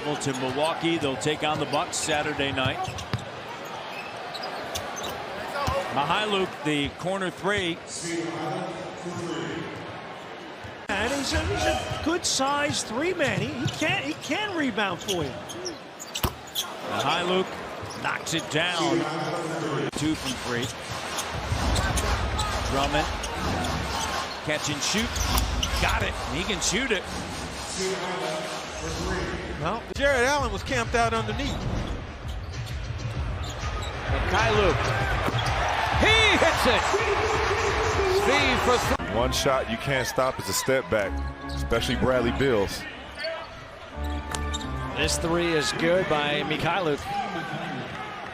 travel to Milwaukee. They'll take on the Bucks Saturday night. Mykhailiuk, the corner three. And he's a good-sized three-man. He can rebound for you. Mykhailiuk knocks it down. 2 from 3. Drummond, catch and shoot. Got it. He can shoot it. Well, Jared Allen was camped out underneath. Mykhailiuk. He hits it. Steve for 3. One shot you can't stop is a step back, especially Bradley Beals. This 3 is good by Mykhailiuk.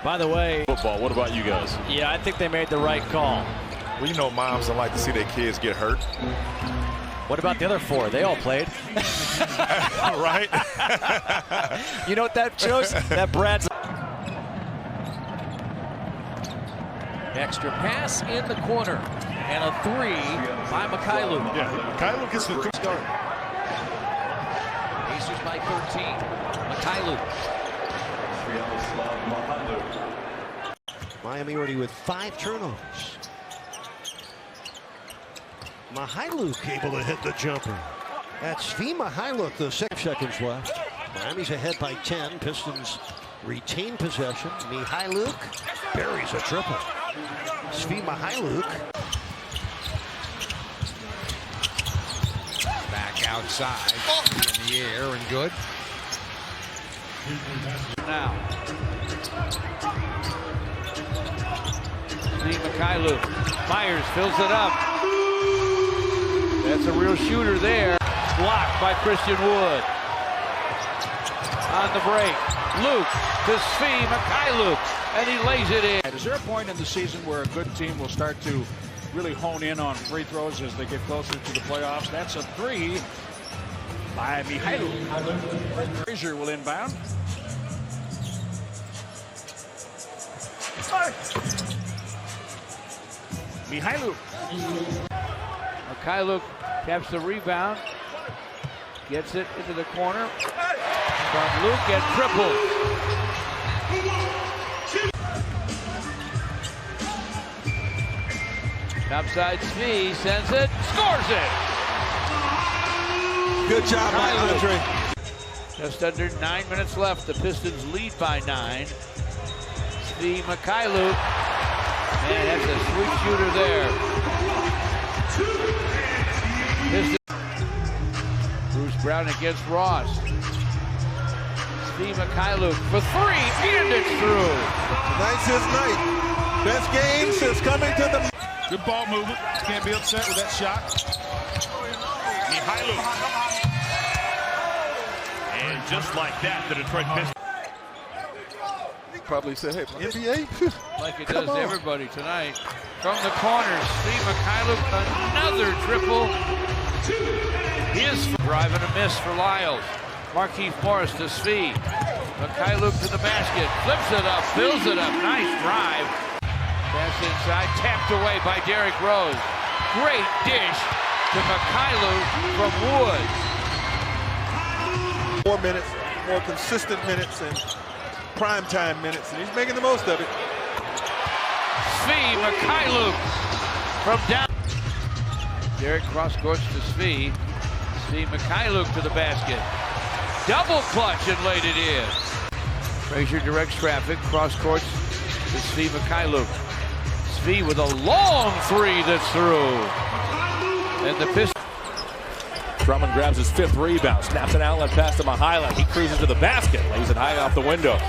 By the way, Football, what about you guys? yeah, I think they made the right call. Well, you know moms don't like to see their kids get hurt. What about the other 4? They all played. Right? You know what that shows? That Brad's... Extra pass in the corner. And a 3 by Mykhailiuk. Yeah, Mykhailiuk gets the quick start. Pacers by 13. Mykhailiuk. Miami already with 5 turnovers. Mykhailiuk able to hit the jumper. That's Mykhailiuk, the 6 seconds left. Miami's ahead by 10. Pistons retain possession. Mykhailiuk buries a triple. Mykhailiuk. Back outside. In the air and good. Now. Mykhailiuk fires, fills it up. That's a real shooter there. Blocked by Christian Wood. On the break. Luke to Mykhailiuk, and he lays it in. Is there a point in the season where a good team will start to really hone in on free throws as they get closer to the playoffs? That's a 3 by Mykhailiuk. Frazier will inbound. Mykhailiuk. Mykhailiuk taps the rebound. Gets it into the corner. From Luke and triple. Topside Svi sends it, scores it. Good job by Andre. Just under 9 minutes left. The Pistons lead by 9. Mykhailiuk. Man, that's a sweet shooter there. Bruce Brown against Ross. Mykhailiuk for 3, and it's through. Tonight's his night. Best game since coming to the... Good ball movement. Can't be upset with that shot. Mykhailiuk. And just like that, the Detroit Pistons. Probably said, hey, NBA? Like it does everybody tonight. From the corners, Mykhailiuk, another triple. His drive and a miss for Lyles. Markieff Morris to Svi. Mykhailiuk to the basket. Flips it up, fills it up. Nice drive. Pass inside, tapped away by Derrick Rose. Great dish to Mykhailiuk from Wood. 4 minutes, more consistent minutes, and primetime minutes, and he's making the most of it. Mykhailiuk from down. Derrick cross courts to Svi. Mykhailiuk to the basket. Double clutch and laid it in. Frazier directs traffic. Cross courts to Mykhailiuk. Svi with a long 3 that's through. And the Pistons. Drummond grabs his 5th rebound, snaps an outlet pass to Mykhailiuk. He cruises to the basket, lays it high off the window.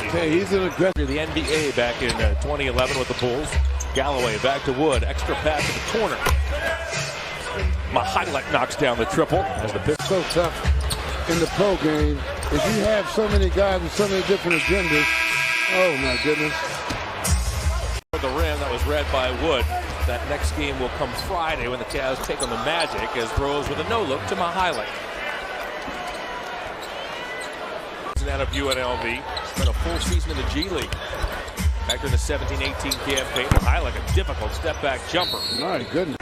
Okay, he's an aggressor. The NBA back in 2011 with the Bulls. Galloway back to Wood, extra pass to the corner. Mykhailiuk knocks down the triple as the Pistons. So tough in the pro game if you have so many guys with so many different agendas. Oh my goodness. The rim that was read by Wood. That next game will come Friday when the Cavs take on the Magic as Rose with a no-look to Mykhailiuk. Out of UNLV, spent a full season in the G League. Back in the 17-18 campaign, Mykhailiuk a difficult step-back jumper. My goodness.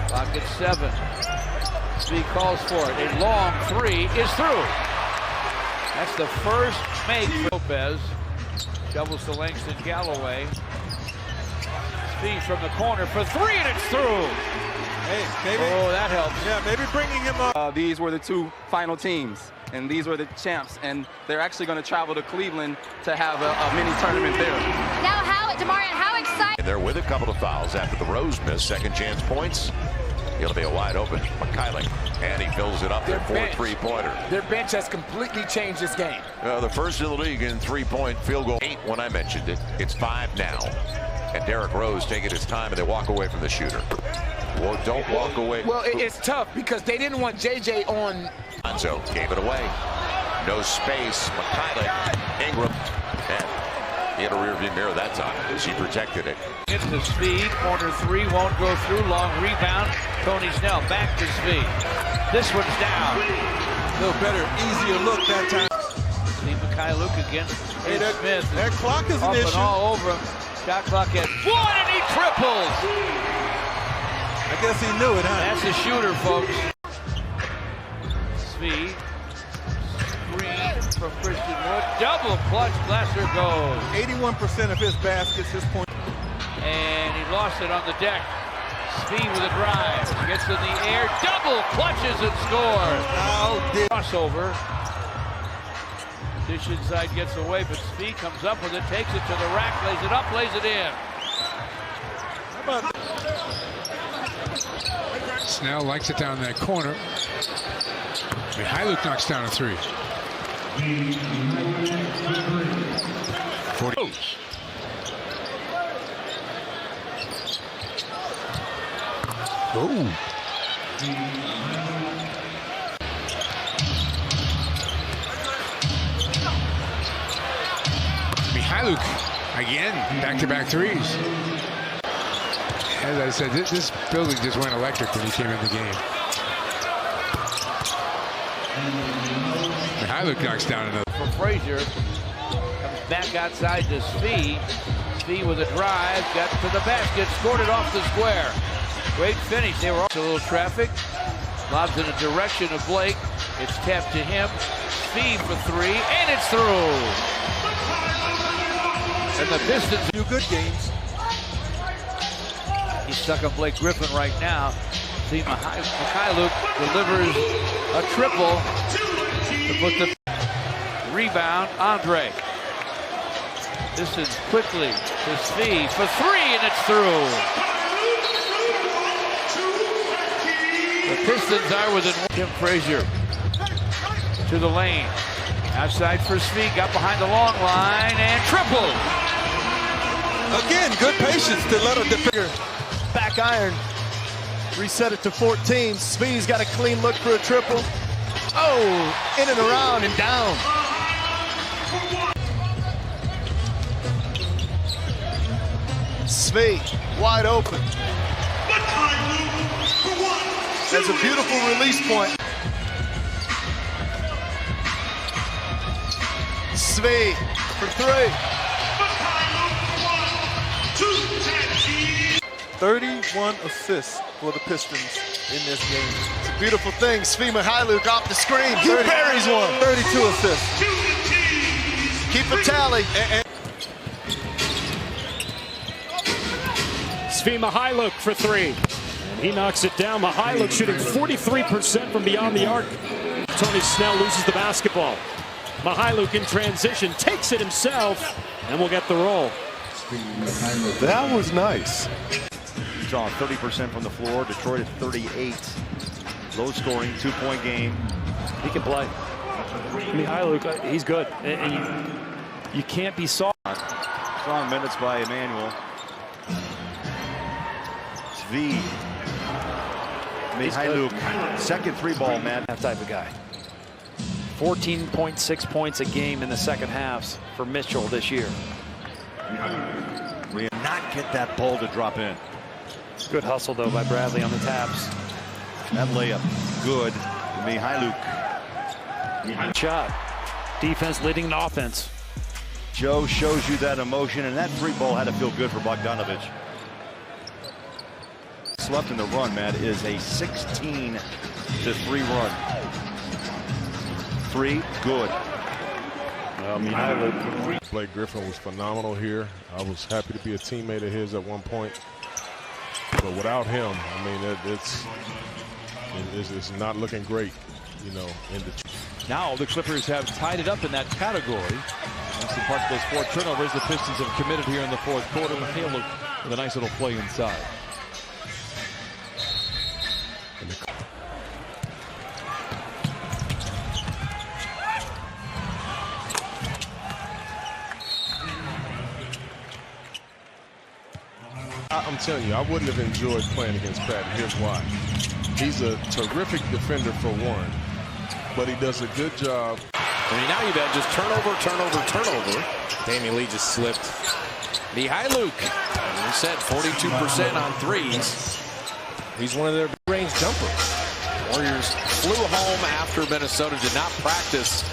Clock at 7. Svi calls for it. A long 3 is through. That's the first make for Lopez. Doubles to Langston Galloway. Speed from the corner for three, and it's through. Hey, maybe. Oh, that helps. Yeah, maybe bringing him up. These were the two final teams, and these were the champs, and they're actually going to travel to Cleveland to have a mini tournament there. Now, how exciting! They're with a couple of fouls after the Rose miss. Second chance points. It'll be a wide open Mykhailiuk, and he fills it up there for a three-pointer. Their bench has completely changed this game. The first in the league in three-point field goal. 8 when I mentioned it. It's 5 now. And Derrick Rose taking his time, and they walk away from the shooter. Well, don't walk away. Well, it's tough because they didn't want JJ on. Lonzo gave it away. No space. Mykhailiuk, Ingram, and he had a rearview mirror that time as he protected it. Into Speed, corner three, won't go through, long rebound. Tony Snell back to Speed. This one's down. A little better, easier look that time. Mykhailiuk against Smith. That clock is an up issue. And all over him. Shot clock at 1, and he triples. I guess he knew it, huh? That's a shooter, folks. Speed. Screen from Christian Wood. Double clutch. Glasser goes. 81% of his baskets, his point. And he lost it on the deck. Speed with a drive. Gets in the air. Double clutches and scores. Crossover. Dish inside gets away, but Speed comes up with it, takes it to the rack, lays it up, lays it in. How about Snell likes it down that corner. Mykhailiuk knocks down a three. 40. Oh. Mykhailiuk again, back-to-back threes. As I said, this building just went electric when he came in the game. Mykhailiuk knocks down another. From Frazier, comes back outside to Speed. Speed with a drive, got to the basket, scored it off the square. Great finish. They were also a little traffic. Lobs in the direction of Blake. It's tapped to him. Speed for three, and it's through. And the Pistons do good games. He's stuck on Blake Griffin right now. See, Mykhailiuk delivers a triple to put the rebound. Andre. Distance quickly to Speed for three, and it's through. The Pistons are within one. Tim Frazier to the lane. Outside for Speed, got behind the long line, and triple. Again, good patience to let a defender. Back iron. Reset it to 14. Speed's got a clean look for a triple. Oh, in and around and down. Speed, wide open. That's a beautiful release point. Speed for three. 31 assists for the Pistons in this game. It's a beautiful thing. Svi Mykhailiuk off the screen. He buries one. 32 assists. Keep a tally. Svi Mykhailiuk for three. And he knocks it down. Mykhailiuk shooting 43% from beyond the arc. Tony Snell loses the basketball. Mykhailiuk in transition, takes it himself, and will get the roll. That was nice. Utah 30% from the floor. Detroit at 38. Low scoring, 2-point game. He can play. Mykhailiuk, he's good. And you can't be soft. Strong minutes by Emmanuel. Svi Mykhailiuk, second three ball man. That type of guy. 14.6 points a game in the second halves for Mitchell this year. We not get that ball to drop in. Good hustle, though, by Bradley on the taps. That layup, good. Mykhailiuk. Shot. Defense leading the offense. Joe shows you that emotion, and that three ball had to feel good for Bogdanovich. Left in the run, man, is a 16-3 run. Three, good. Mykhailiuk. Blake Griffin was phenomenal here. I was happy to be a teammate of his at one point. But without him, I mean, it's not looking great, you know, in Detroit. Now the Clippers have tied it up in that category. That's in part of those 4 turnovers the Pistons have committed here in the fourth quarter. Mykhailiuk with a nice little play inside. I'm telling you, I wouldn't have enjoyed playing against Pat, and here's why. He's a terrific defender for one, but he does a good job. I mean, now you've had just turnover. Damian Lee just slipped. Mykhailiuk, we said 42% on threes. He's one of their range jumpers. Warriors flew home after Minnesota did not practice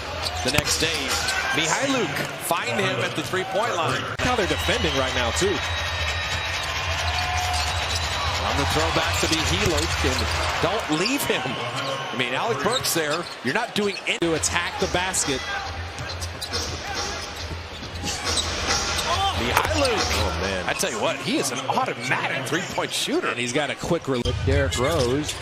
the next day. Mykhailiuk find him at the three-point line. How they're defending right now, too. On the throw back to Mykhailiuk, and don't leave him. I mean, Alec Burks there. You're not doing anything to attack the basket. Mykhailiuk. Oh, man. I tell you what, he is an automatic three-point shooter. And he's got a quick release. Derrick Rose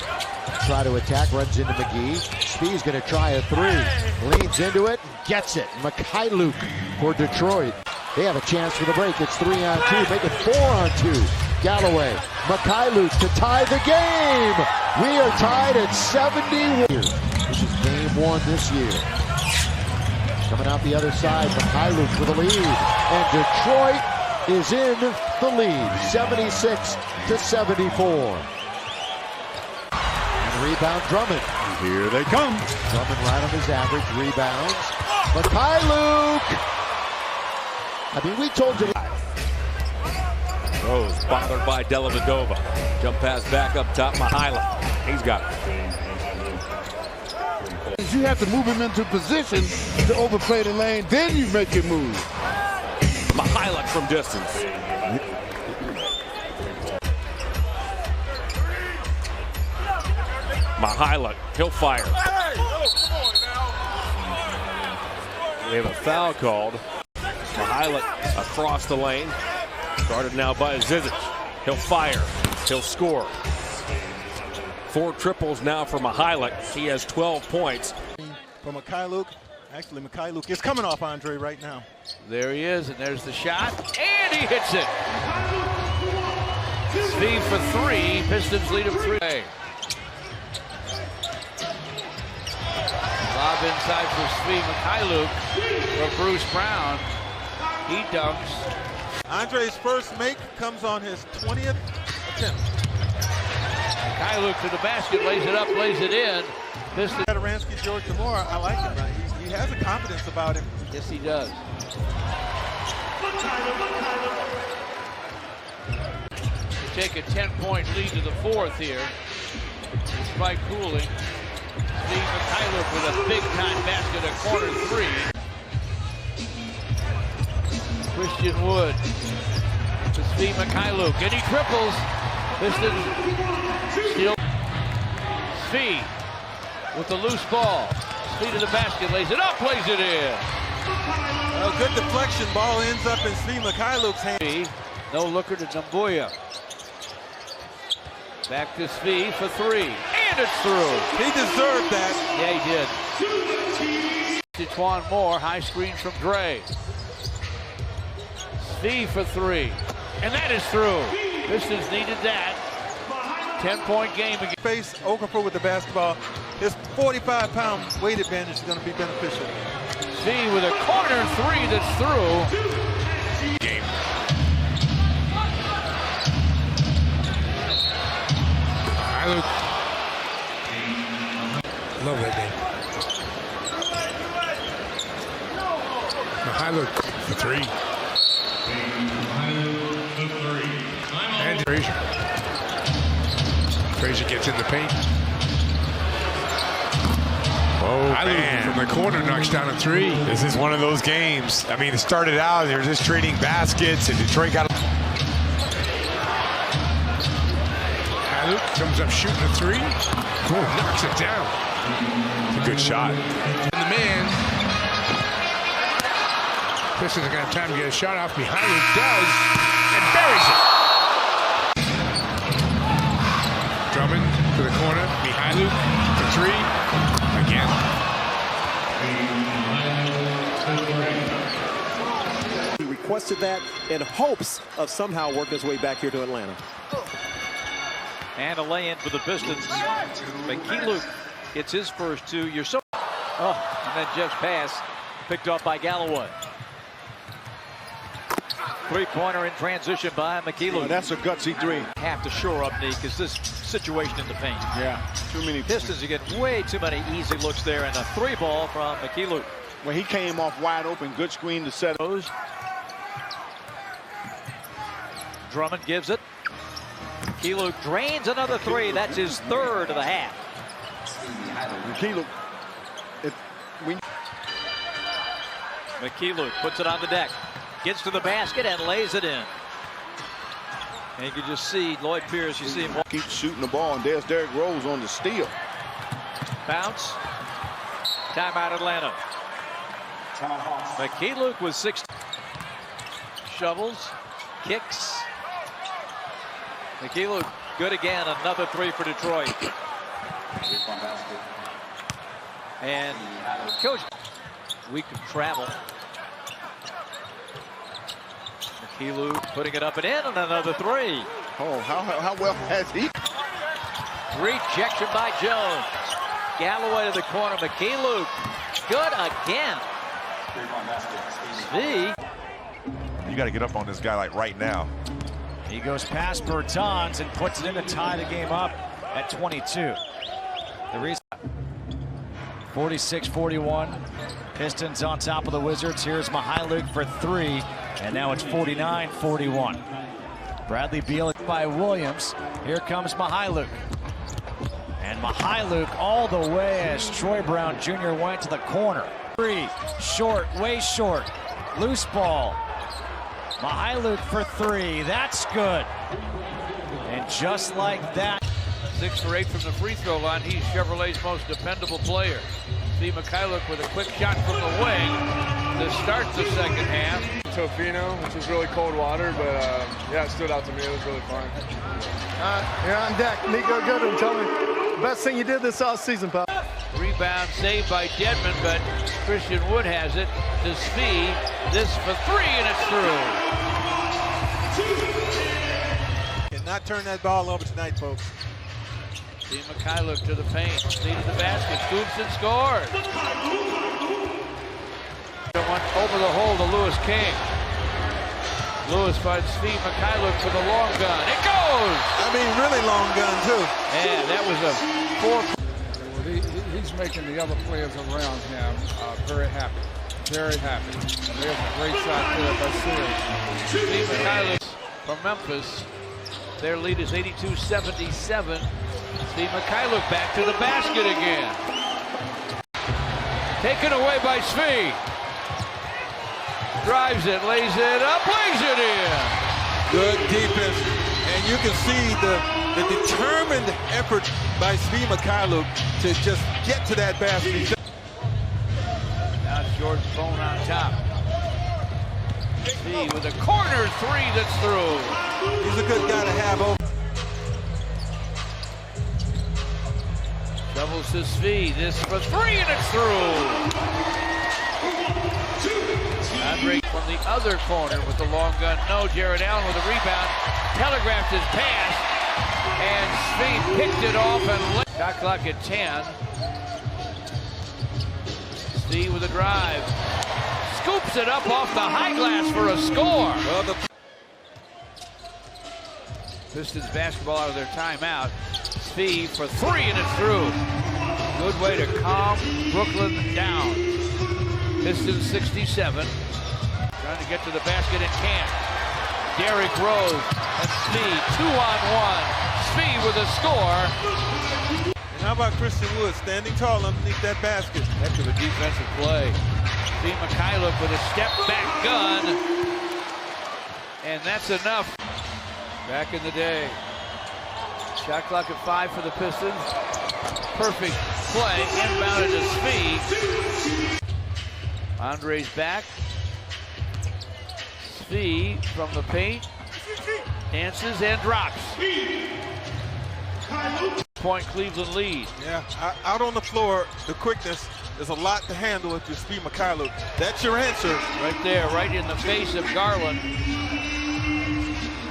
try to attack, runs into McGee. Speed's going to try a three. Leans into it, gets it. Mykhailiuk for Detroit. They have a chance for the break. It's 3-on-2, make it 4-on-2. Galloway, Mykhailiuk to tie the game. We are tied at 71. This is game 1 this year. Coming out the other side, Mykhailiuk for the lead. And Detroit is in the lead, 76-74. And rebound Drummond. Here they come. Drummond right on his average rebounds. Mykhailiuk. I mean, we told you. Rose bothered by Dellavedova. Jump pass back up top, Mykhailiuk. He's got it. You have to move him into position to overplay the lane, then you make it move. Mykhailiuk from distance. Mykhailiuk, he'll fire. We have a foul called. Mykhailiuk across the lane. Guarded now by Zizic. He'll fire. He'll score. 4 triples now for Mykhailiuk. He has 12 points. For Mykhailiuk. Actually, Mykhailiuk is coming off Andre right now. There he is, and there's the shot. And he hits it. Speed for 3. Pistons lead him 3. Lob inside for Speed. Mykhailiuk for Bruce Brown. He dunks. Andre's first make comes on his 20th attempt. Mykhailiuk to the basket, lays it up, lays it in. Radaransky, George DeMora, I like him. Right? He has a confidence about him. Yes, he does. To take a 10-point lead to the 4th here, despite cooling. Steve Mykhailiuk with a big-time basket, a corner 3. Christian Wood to Steve Mykhailiuk, and he triples. Pistons steal. Speed with the loose ball. Speed to the basket, lays it up, plays it in. A good deflection, ball ends up in Steve Mykhailiuk's hand. No looker to Nambuya. Back to Speed for 3, and it's through. He deserved that. Yeah, he did. Twan Moore, high screen from Dre. Speed for 3, and that is through. Pistons needed that. 10-point game again. Face Okafor with the basketball. His 45-pound weight advantage is going to be beneficial. Speed with a corner 3 that's through. Game. Mykhailiuk. Love that game. Mykhailiuk for 3. And Frazier. Frazier gets in the paint. Oh, man. From the corner knocks down a 3. This is one of those games. I mean, it started out, they were just trading baskets, and Detroit got Mykhailiuk comes up shooting a 3. Knocks it down. It's a good shot. And the man. Pistons are going to have time to get a shot off. Mykhailiuk does, and buries it. Drummond to the corner. Mykhailiuk for three. Again. He requested that in hopes of somehow working his way back here to Atlanta. And a lay-in for the Pistons. Mykhailiuk gets his first two. And then Jeff's pass picked off by Galloway. Three-pointer in transition by Mykhailiuk. That's a gutsy three. Have to shore up, Nick, because this situation in the paint. Yeah, too many. Pistons are getting way too many easy looks there, and a three ball from Mykhailiuk. When he came off wide open, good screen to set. Drummond gives it. Mykhailiuk drains another three. That's his third of the half. Mykhailiuk. Mykhailiuk puts it on the deck. Gets to the basket and lays it in. And you can just see Lloyd Pierce. You see him keep shooting the ball, and there's Derrick Rose on the steal. Bounce. Timeout Atlanta. Mykhailiuk with 6 shovels, kicks. Mykhailiuk good again. Another three for Detroit. And coach, week of travel. Mykhailiuk putting it up and in, and another three. Oh, how well has he? Rejection by Jones. Galloway to the corner. Mykhailiuk good again. You got to get up on this guy like right now. He goes past Bertans and puts it in to tie the game up at 22. The reason 46-41. Pistons on top of the Wizards. Here's Mykhailiuk for three, and now it's 49-41. Bradley Beal by Williams. Here comes Mykhailiuk. And Mykhailiuk all the way as Troy Brown Jr. went to the corner. Three, short, way short. Loose ball. Mykhailiuk for three. That's good. And just like that. 6 for 8 from the free throw line. He's Chevrolet's most dependable player. See Mykhailiuk with a quick shot from the wing to start the second half. Tofino, which was really cold water, but yeah, it stood out to me. It was really fun. You're on deck. Nico Goodwin, tell me, best thing you did this offseason, pal. Rebound saved by Dedmon, but Christian Wood has it to Svi. This for three, and it's through. Cannot turn that ball over tonight, folks. See Mykhailiuk to the paint. See to the basket. Scoops and scores. Over the hole to Lewis King. Lewis finds Steve Mykhailiuk for the long gun. It goes! I mean, really long gun, too. Yeah, that was a 4. He's making the other players around him very happy. Very happy. There's a great shot there by Sears. Steve Mykhailiuk from Memphis. Their lead is 82-77. Steve Mykhailiuk back to the basket again. Taken away by Svi. Drives it, lays it up, lays it in. Good defense. And you can see the determined effort by Svi Mykhailiuk to just get to that basket. Now it's Jordan Bone on top. Svi with a corner three that's through. He's a good guy to have over. Doubles to Svi. This for three, and it's through. Andre from the other corner with the long gun. No, Jared Allen with a rebound. Telegraphed his pass. And Svi picked it off and shot clock at 10. Svi with a drive. Scoops it up off the high glass for a score. Well, the Pistons basketball out of their timeout. Svi for three, and it's through. Good way to calm Brooklyn down. Pistons 67. Trying to get to the basket and can't. Derrick Rose and Svi 2-on-1. Svi with a score. And how about Christian Wood standing tall underneath that basket? Heck of a defensive play. Svi Mykhailiuk with a step-back gun. And that's enough. Back in the day. Shot clock at 5 for the Pistons. Perfect play. Inbounded to Svi. Andre's back. Svi from the paint, dances and drops. Point Cleveland lead. Yeah, out on the floor, the quickness is a lot to handle if you're Svi Mykhailiuk. That's your answer. Right there, right in the face of Garland.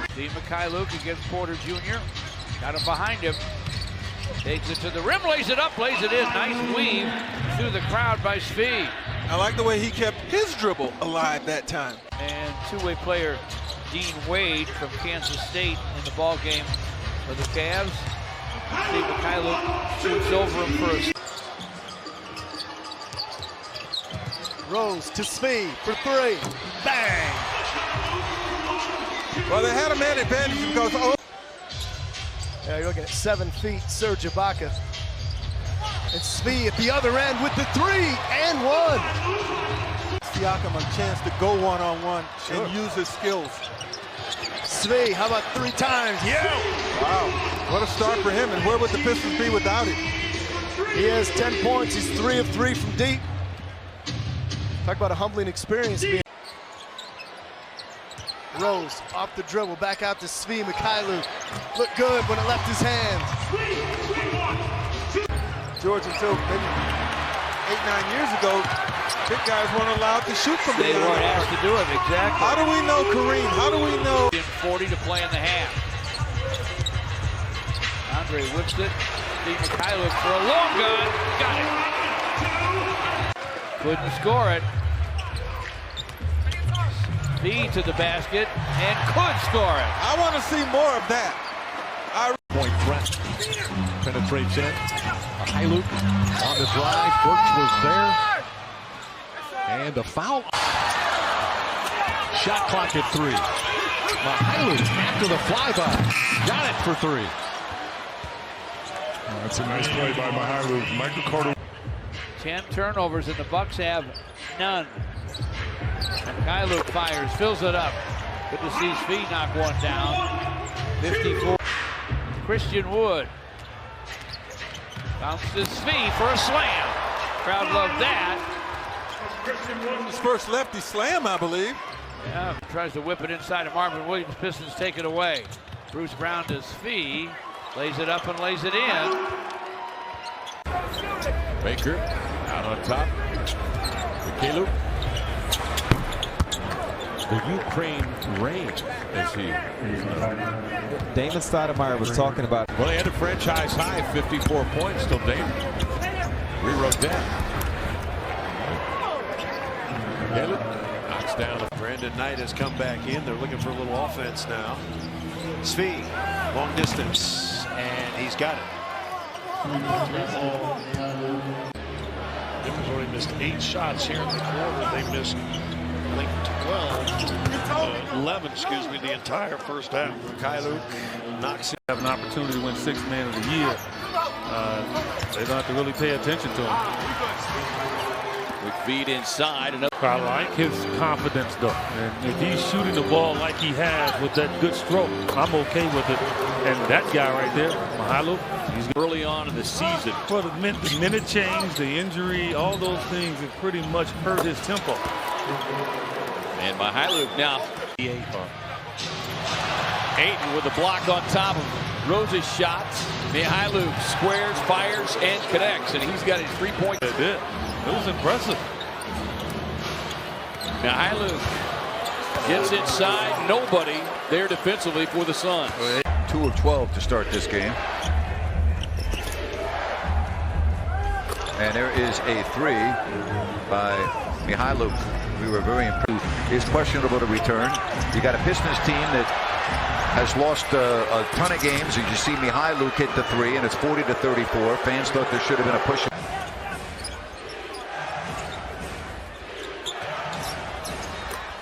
Svi Mykhailiuk against Porter Jr. Got him behind him. Takes it to the rim, lays it up, lays it in. Nice weave through the crowd by Svi. I like the way he kept his dribble alive that time. And two-way player Dean Wade from Kansas State in the ball game for the Cavs. Svi Mykhailiuk shoots over him for a... Rose to Svi for three. Bang! Well, they had a man advantage because... Yeah, you're looking at 7 feet, Serge Ibaka. And Svi at the other end with the 3 and 1. Siakam a chance to go one-on-one and use his skills. Svi, how about 3 times? Yeah! Wow, what a start for him, and where would the Pistons be without it? He has 10 points, he's 3 of 3 from deep. Talk about a humbling experience. Rose off the dribble, back out to Svi Mykhailiuk. Looked good when it left his hands. George, until maybe 8-9 years ago, big guys weren't allowed to shoot from the They weren't asked to do it, exactly. How do we know, Kareem? How do we know? 40 to play in the half. Andre whips it. Svi Mykhailiuk for a long gun. Got it. Couldn't score it. Svi to the basket and could score it. I want to see more of that. Point threat. Penetrates in. Mykhailiuk on the drive. Burks was there. And a foul. Shot clock at 3. Mykhailiuk after the flyby. Got it for 3. That's a nice play by Mykhailiuk. Michael Carter. 10 turnovers and the Bucks have none. Mykhailiuk fires, fills it up. Good to see Svi knock one down. 54. Christian Wood. Bounces Svi for a slam. Crowd loved that. His first lefty slam, I believe. Yeah, tries to whip it inside of Marvin Williams. Pistons take it away. Bruce Brown to Svi. Lays it up and lays it in. Baker out on top. Mykhailiuk. The Ukraine reigns as he. Damon Stoudemire was talking about. Well, they had a franchise high 54 points till Damon rewrote that. Mykhailiuk knocks down. Brandon Knight has come back in. They're looking for a little offense now. Svi, long distance, and he's got it. They've already missed 8 shots here in the quarter. They missed, I think, 11, excuse me, the entire first half. Mykhailiuk knocks it. Have an opportunity to win 6th man of the year. They don't have to really pay attention to him. With feet inside. I like his confidence, though. And if he's shooting the ball like he has with that good stroke, I'm okay with it. And that guy right there, Mykhailiuk, he's early on in the season. Well, the minute change, the injury, all those things have pretty much hurt his tempo. And Mykhailiuk now. Ayton with the block on top of Rose's shots. Mykhailiuk squares, fires, and connects. And he's got his 3-point. They did. It was impressive. Mykhailiuk gets inside. Nobody there defensively for the Suns. 2 of 12 to start this game. And there is a 3 by Mykhailiuk. We were very impressed. It's questionable to return. You got a Pistons team that has lost a ton of games. As you see Mykhailiuk hit the 3, and it's 40-34. Fans thought there should have been a push.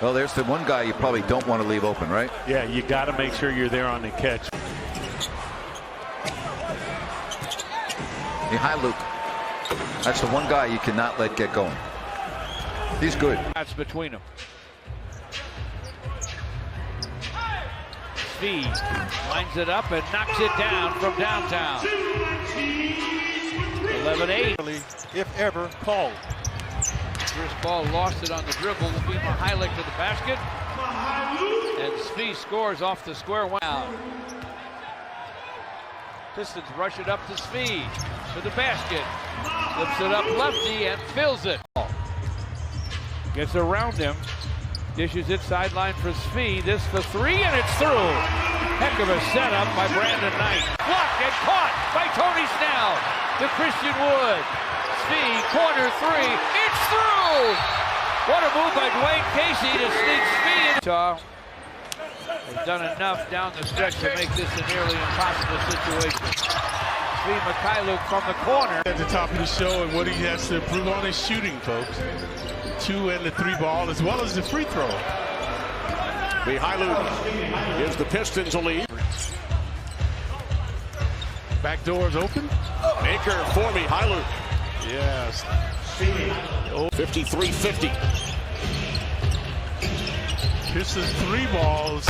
Well, there's the one guy you probably don't want to leave open, right? Yeah, you got to make sure you're there on the catch. Mykhailiuk, that's the one guy you cannot let get going. He's good. That's between them. Svi lines it up and knocks it down from downtown. 11-8. If ever called. Chris Paul lost it on the dribble. Will be Mykhailiuk to the basket. And Svi scores off the square one. Pistons rush it up to Svi to the basket. Flips it up lefty and fills it. Gets around him. Dishes it sideline for Svi. This for three, and it's through. Heck of a setup by Brandon Knight. Blocked and caught by Tony Snell to Christian Wood. Svi, corner three. It's through! What a move by Dwayne Casey to sneak Svi in. Has done enough down the stretch to make this a nearly impossible situation. Svi Mykhailiuk from the corner. At the top of the show, and what he has to improve on is shooting, folks. 2 and the 3 ball, as well as the free throw. Mykhailiuk gives the Pistons a lead. Back doors open. Maker for Mykhailiuk. Yes. 53-50. Pistons 3 balls.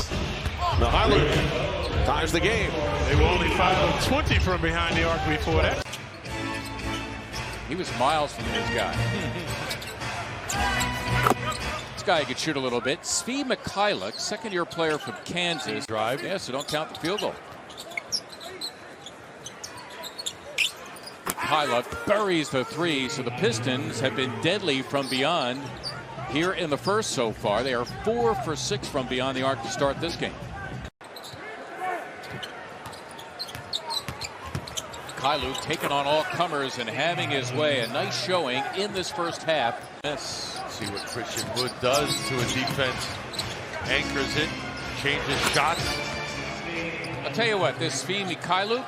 Mykhailiuk ties the game. They were only 5 of 20 from behind the arc before that. He was miles from this guy. This guy could shoot a little bit. Svi Mykhailiuk, second-year player from Kansas. Drive. Yeah, so don't count the field goal. Mykhailiuk buries the three, so the Pistons have been deadly from beyond here in the first so far. They are 4 for 6 from beyond the arc to start this game. Mykhailiuk taking on all comers and having his way. A nice showing in this first half. Yes. See what Christian Wood does to a defense. Anchors it, changes shots. I'll tell you what, this Svi Mykhailiuk,